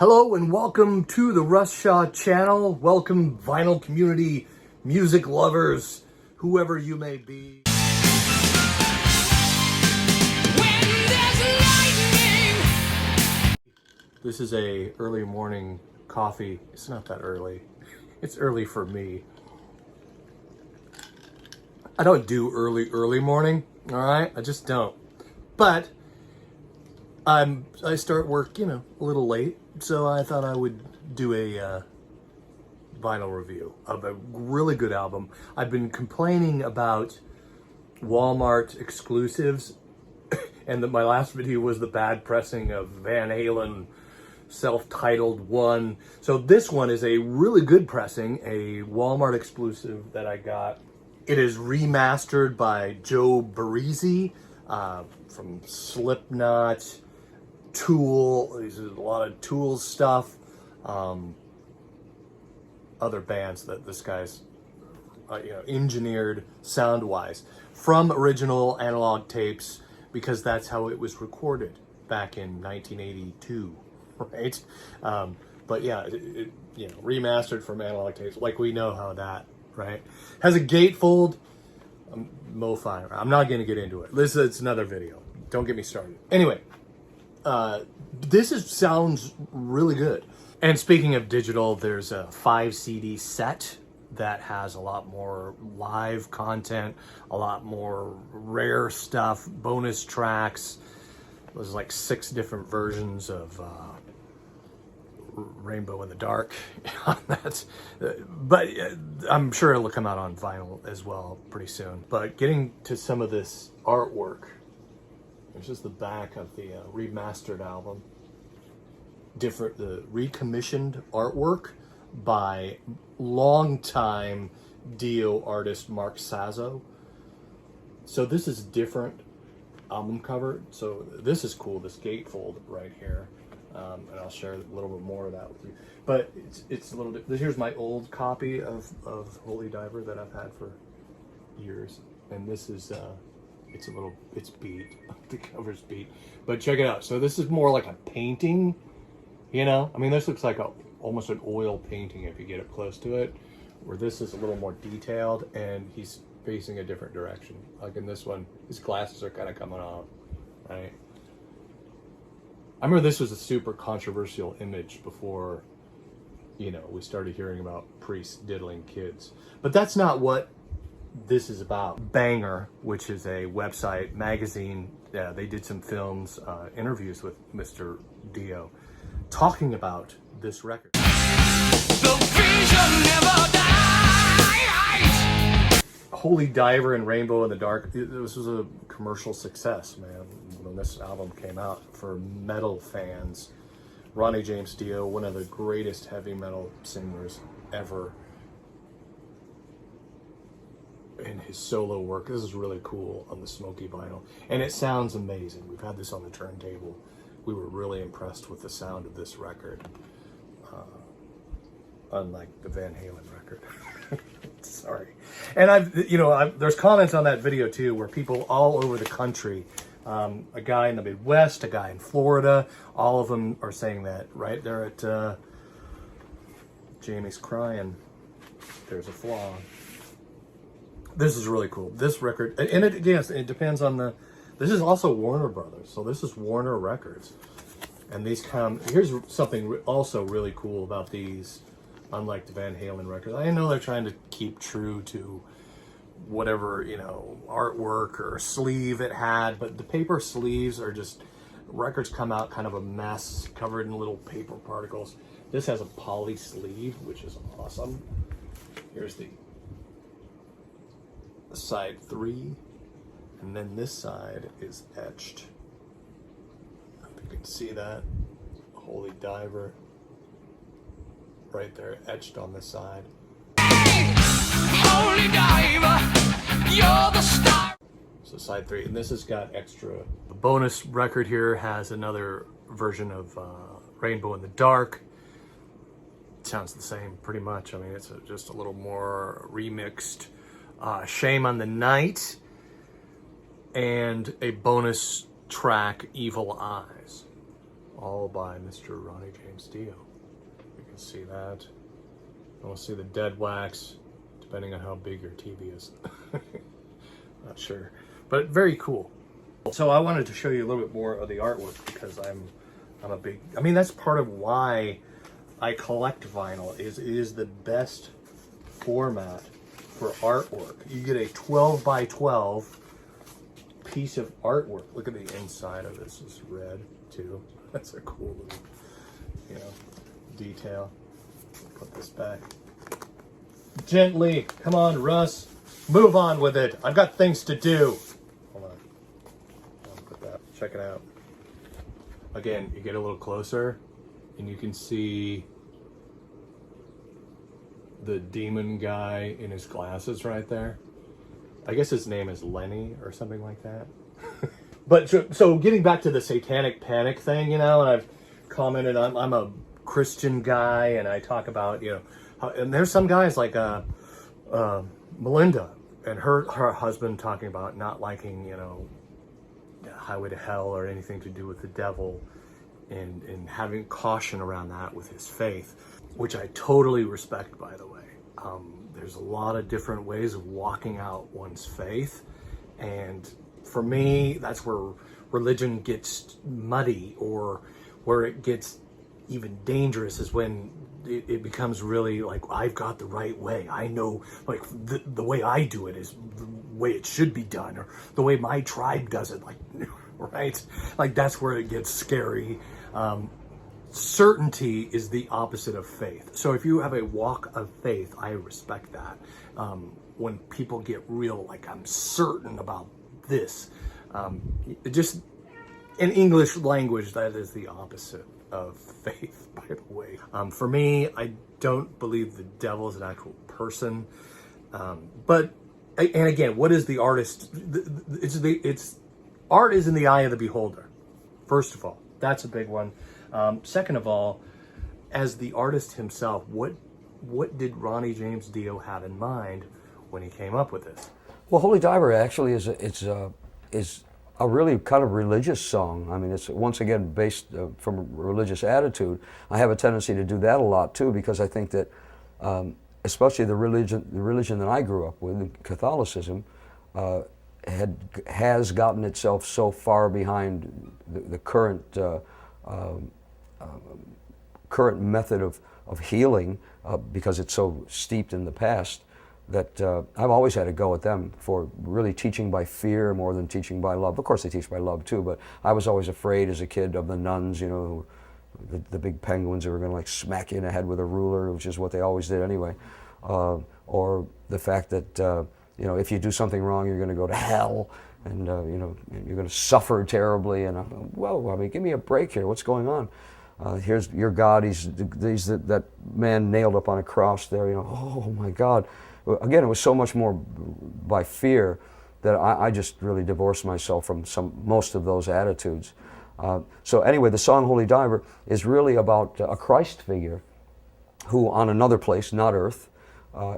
Hello and welcome to the Russ Shaw channel. Welcome vinyl community, music lovers, whoever you may be. This is a early morning coffee. It's not that early. It's early for me. I don't do early morning, all right? I just don't. But I start work, a little late. So I thought I would do a vinyl review of a really good album. I've been complaining about Walmart exclusives, and my last video was the bad pressing of Van Halen self-titled one. So this one is a really good pressing, a Walmart exclusive that I got. It is remastered by Joe Barresi from Slipknot, Tool. There's a lot of Tool stuff, other bands that this guy's engineered sound-wise from original analog tapes, because that's how it was recorded back in 1982, right? But yeah, remastered from analog tapes, like we know how that, right? Has a gatefold. MoFi. I'm not going to get into it. It's another video. Don't get me started. Anyway. Sounds really good. And speaking of digital, there's a 5 CD set that has a lot more live content, a lot more rare stuff, bonus tracks. There's like 6 different versions of Rainbow in the Dark on that. But I'm sure it'll come out on vinyl as well pretty soon. But getting to some of this artwork, it's just the back of the remastered album. The recommissioned artwork by longtime Dio artist Mark Sazzo. So this is different album cover. So this is cool, this gatefold right here. And I'll share a little bit more of that with you. But it's a little bit, here's my old copy of Holy Diver that I've had for years. And this is, it's beat. The cover's beat. But check it out. So this is more like a painting, I mean, this looks like almost an oil painting if you get up close to it, where this is a little more detailed and he's facing a different direction. Like in this one, his glasses are kind of coming off, right? I remember this was a super controversial image before, we started hearing about priests diddling kids. But that's not what this is about. Banger, which is a website, magazine, they did some films, interviews with Mr. Dio, talking about this record. The vision never dies. Holy Diver and Rainbow in the Dark, this was a commercial success, man, when this album came out for metal fans. Ronnie James Dio, one of the greatest heavy metal singers ever. And his solo work, this is really cool on the smoky vinyl, and it sounds amazing. We've had this on the turntable. We were really impressed with the sound of this record, unlike the Van Halen record. Sorry. And there's comments on that video too, where people all over the country, a guy in the Midwest, a guy in Florida, all of them are saying that, right? They're at Jamie's crying. There's a flaw. This is really cool. This record, and it depends on this is also Warner Brothers, so this is Warner Records. And these here's something also really cool about these, unlike the Van Halen records. I know they're trying to keep true to whatever, artwork or sleeve it had, but the paper sleeves are just, records come out kind of a mess, covered in little paper particles. This has a poly sleeve, which is awesome. Here's the side 3, and then this side is etched. I hope you can see that. Holy Diver right there, etched on the side. Holy Diver, you're the star. So side 3, and this has got extra. The bonus record here has another version of Rainbow in the Dark. It sounds the same pretty much. I mean, it's just a little more remixed. Shame on the Night, and a bonus track, Evil Eyes. all by Mr. Ronnie James Dio. You can see that. I want to see the dead wax, depending on how big your TV is. Not sure, but very cool. So I wanted to show you a little bit more of the artwork because I'm a big, I mean, that's part of why I collect vinyl. Is it is the best format for artwork. You get a 12 by 12 piece of artwork. Look at the inside of this. It's red too. That's a cool little, you know, detail. Put this back gently. Come on, Russ. Move on with it. I've got things to do. Hold on. I'll put that. Check it out. Again, you get a little closer and you can see the demon guy in his glasses right there. I guess his name is Lenny or something like that. But so getting back to the satanic panic thing, you know, and I've commented, I'm a Christian guy, and I talk about, you know, and there's some guys like Melinda and her husband talking about not liking, you know, Highway to Hell or anything to do with the devil, and having caution around that with his faith, which I totally respect, by the way. There's a lot of different ways of walking out one's faith, and for me, that's where religion gets muddy, or where it gets even dangerous, is when it becomes really like, I've got the right way. I know, like, the way I do it is the way it should be done, or the way my tribe does it, like, right? Like, that's where it gets scary. Certainty is the opposite of faith. So if you have a walk of faith, I respect that. When people get real, like, I'm certain about this, just in English language, that is the opposite of faith, by the way. For me, I don't believe the devil is an actual person. But, and again, what is the artist? It's art is in the eye of the beholder. First of all, that's a big one. Second of all, as the artist himself, what did Ronnie James Dio have in mind when he came up with this? Well, Holy Diver actually is a really kind of religious song. I mean, it's once again based from a religious attitude. I have a tendency to do that a lot too, because I think that, especially the religion that I grew up with, Catholicism, has gotten itself so far behind the current current method of healing, because it's so steeped in the past, that I've always had to go at them for really teaching by fear more than teaching by love. Of course they teach by love too, but I was always afraid as a kid of the nuns, you know, the big penguins who were going to like smack you in the head with a ruler, which is what they always did anyway. Or the fact that, you know, if you do something wrong, you're going to go to hell, and you know, you're going to suffer terribly. And I'm, whoa, I mean, give me a break here. What's going on? Here's your God. He's that man nailed up on a cross there. You know, oh my God. Again, it was so much more by fear that I just really divorced myself from most of those attitudes. So anyway, the song Holy Diver is really about a Christ figure who on another place, not Earth,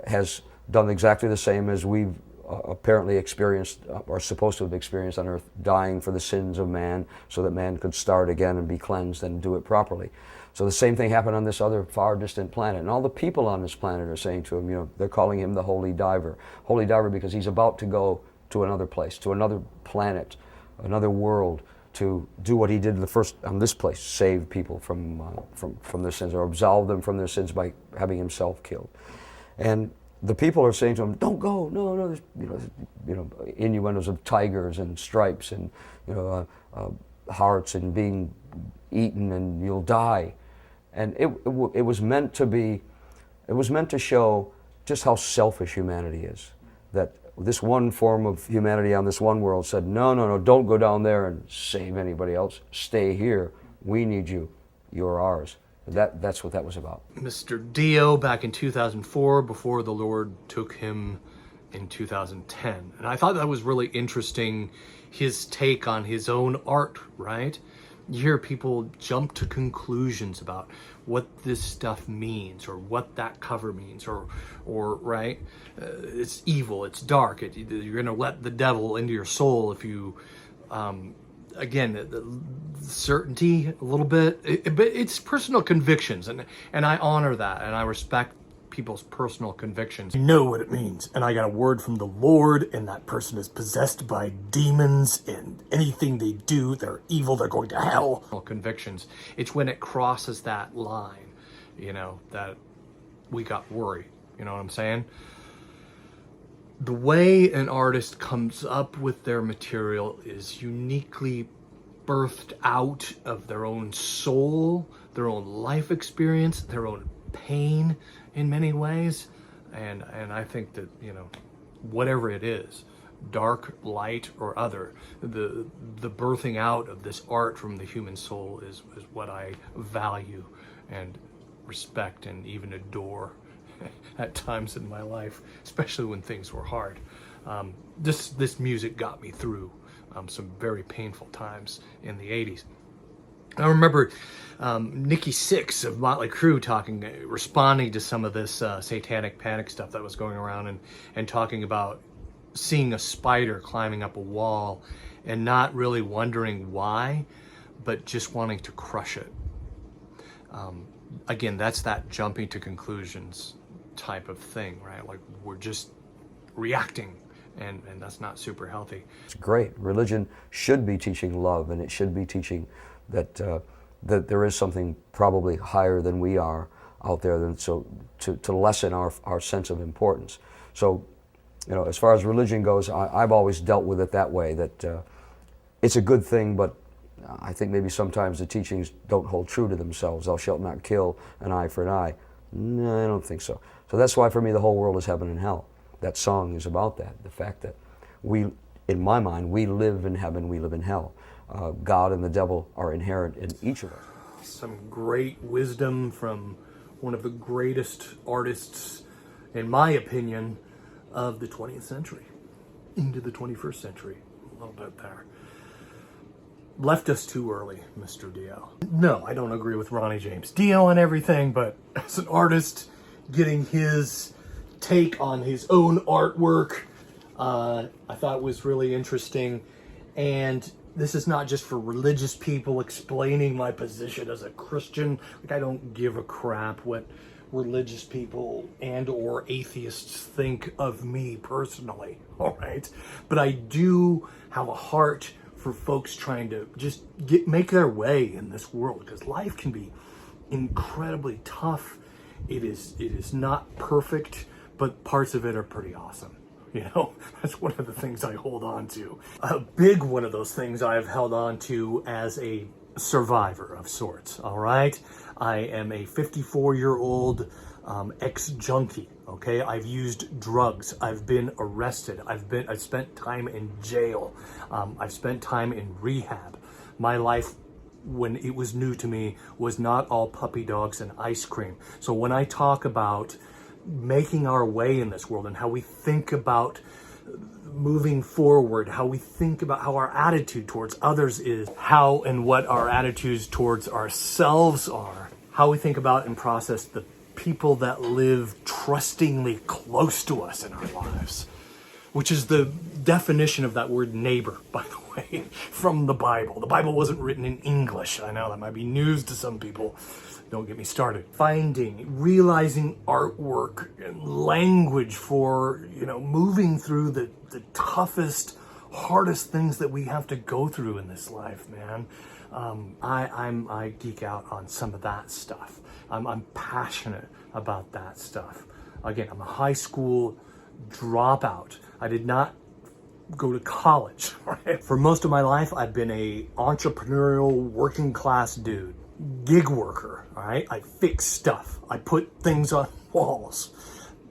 has done exactly the same as we've apparently experienced, or supposed to have experienced on Earth, dying for the sins of man so that man could start again and be cleansed and do it properly. So the same thing happened on this other far distant planet. And all the people on this planet are saying to him, you know, they're calling him the Holy Diver. Holy Diver because he's about to go to another place, to another planet, another world, to do what he did on this place, save people from their sins, or absolve them from their sins by having himself killed. And the people are saying to him, "Don't go, no." There's, you know, innuendos of tigers and stripes and, you know, hearts and being eaten and you'll die. And it was meant to be, it was meant to show just how selfish humanity is. That this one form of humanity on this one world said, no, don't go down there and save anybody else. Stay here. We need you. You're ours. That's what that was about. Mr. Dio back in 2004, before the Lord took him in 2010. And I thought that was really interesting, his take on his own art, right? You hear people jump to conclusions about what this stuff means, or what that cover means, or right? It's evil, it's dark, you're going to let the devil into your soul if you again, the certainty a little bit, but it's personal convictions, and I honor that, and I respect people's personal convictions. You know what it means, and I got a word from the Lord, and that person is possessed by demons, and anything they do, they're evil, they're going to hell. Convictions. It's when it crosses that line, you know, that we got worried. You know what I'm saying? The way an artist comes up with their material is uniquely birthed out of their own soul, their own life experience, their own pain in many ways. And I think that, you know, whatever it is, dark, light, or other, the birthing out of this art from the human soul is what I value and respect and even adore at times in my life, especially when things were hard. This music got me through some very painful times in the 80s. I remember Nikki Sixx of Motley Crue responding to some of this satanic panic stuff that was going around, and talking about seeing a spider climbing up a wall and not really wondering why, but just wanting to crush it. Again, that's that jumping to conclusions type of thing, right? Like, we're just reacting, and that's not super healthy. It's great. Religion should be teaching love, and it should be teaching that that there is something probably higher than we are out there, than so to lessen our sense of importance. So, you know, as far as religion goes, I've always dealt with it that way, that it's a good thing, but I think maybe sometimes the teachings don't hold true to themselves. Thou shalt not kill, an eye for an eye. No, I don't think so. So that's why for me the whole world is heaven and hell. That song is about that, the fact that we, in my mind, we live in heaven, we live in hell. God and the devil are inherent in each of us. Some great wisdom from one of the greatest artists, in my opinion, of the 20th century into the 21st century. A little bit there. Left us too early, Mr. Dio. No, I don't agree with Ronnie James Dio and everything, but as an artist, getting his take on his own artwork, I thought was really interesting. And this is not just for religious people explaining my position as a Christian. Like, I don't give a crap what religious people and or atheists think of me personally, all right? But I do have a heart for folks trying to just make their way in this world, because life can be incredibly tough. It is not perfect, but parts of it are pretty awesome. You know, that's one of the things I hold on to. A big one of those things I've held on to as a survivor of sorts, all right? I am a 54-year-old ex-junkie, okay? I've used drugs. I've been arrested. I've spent time in jail. I've spent time in rehab. My life, when it was new to me, was not all puppy dogs and ice cream. So when I talk about making our way in this world and how we think about moving forward, how we think about how our attitude towards others is, how and what our attitudes towards ourselves are, how we think about and process the people that live trustingly close to us in our lives, which is the definition of that word neighbor, by the way, from the Bible. The Bible wasn't written in English. I know that might be news to some people. Don't get me started. Realizing artwork and language for, you know, moving through the toughest, hardest things that we have to go through in this life, man. I geek out on some of that stuff. I'm passionate about that stuff. Again, I'm a high school dropout. I did not go to college, right? For most of my life, I've been a entrepreneurial working class dude. Gig worker, all right? I fix stuff. I put things on walls.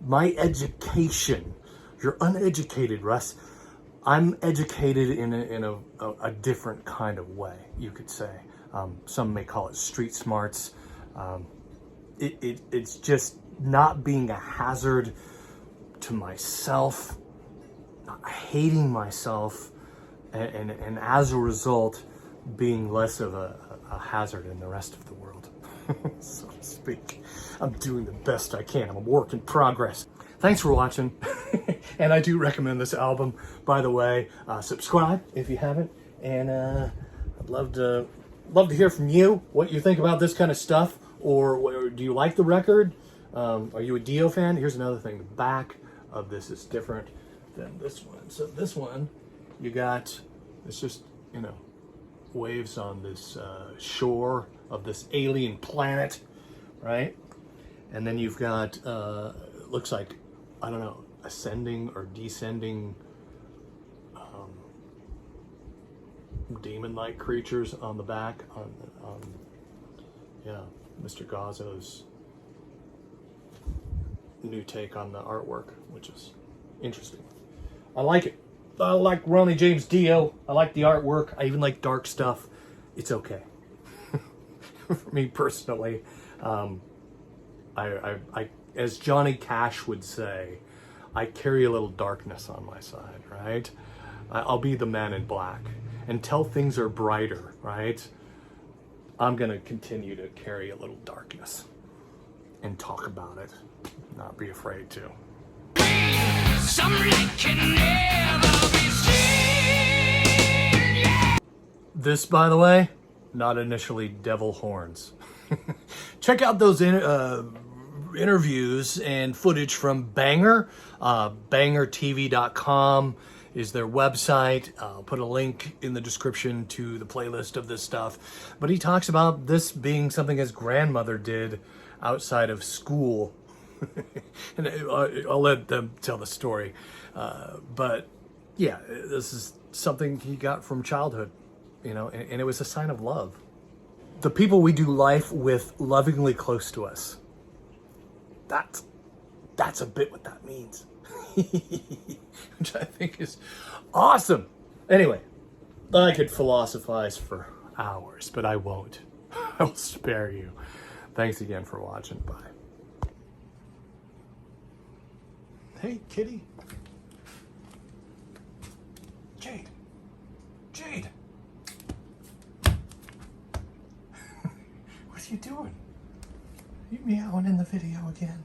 My education, you're uneducated, Russ. I'm educated in a different kind of way, you could say. Some may call it street smarts. It's just not being a hazard to myself, not hating myself, and as a result, being less of a hazard in the rest of the world, so to speak. I'm doing the best I can. I'm a work in progress. Thanks for watching. And I do recommend this album, by the way. Subscribe if you haven't, and love to hear from you what you think about this kind of stuff, or do you like the record? Are you a Dio fan? Here's another thing: the back of this is different than this one. So this one, you got, it's just, you know, waves on this shore of this alien planet, right? And then you've got looks like, I don't know, ascending or descending demon-like creatures on the back, on yeah, Mr. Gazzo's new take on the artwork, which is interesting. I like it. I like Ronnie James Dio. I like the artwork. I even like dark stuff. It's okay. For me personally, I as Johnny Cash would say, I carry a little darkness on my side, right? I'll be the man in black. Until things are brighter, right? I'm gonna continue to carry a little darkness and talk about it. Not be afraid to. Some light can never be seen, yeah. This, by the way, not initially devil horns. Check out those interviews and footage from Banger. BangerTV.com is their website. I'll put a link in the description to the playlist of this stuff. But he talks about this being something his grandmother did outside of school. And I'll let them tell the story. But yeah, this is something he got from childhood, you know, and it was a sign of love. The people we do life with lovingly close to us. That's a bit what that means. Which I think is awesome. Anyway, I could philosophize for hours, but I won't. I'll spare you. Thanks again for watching. Bye. Hey, kitty. Jade. Jade. What are you doing? You meowing in the video again?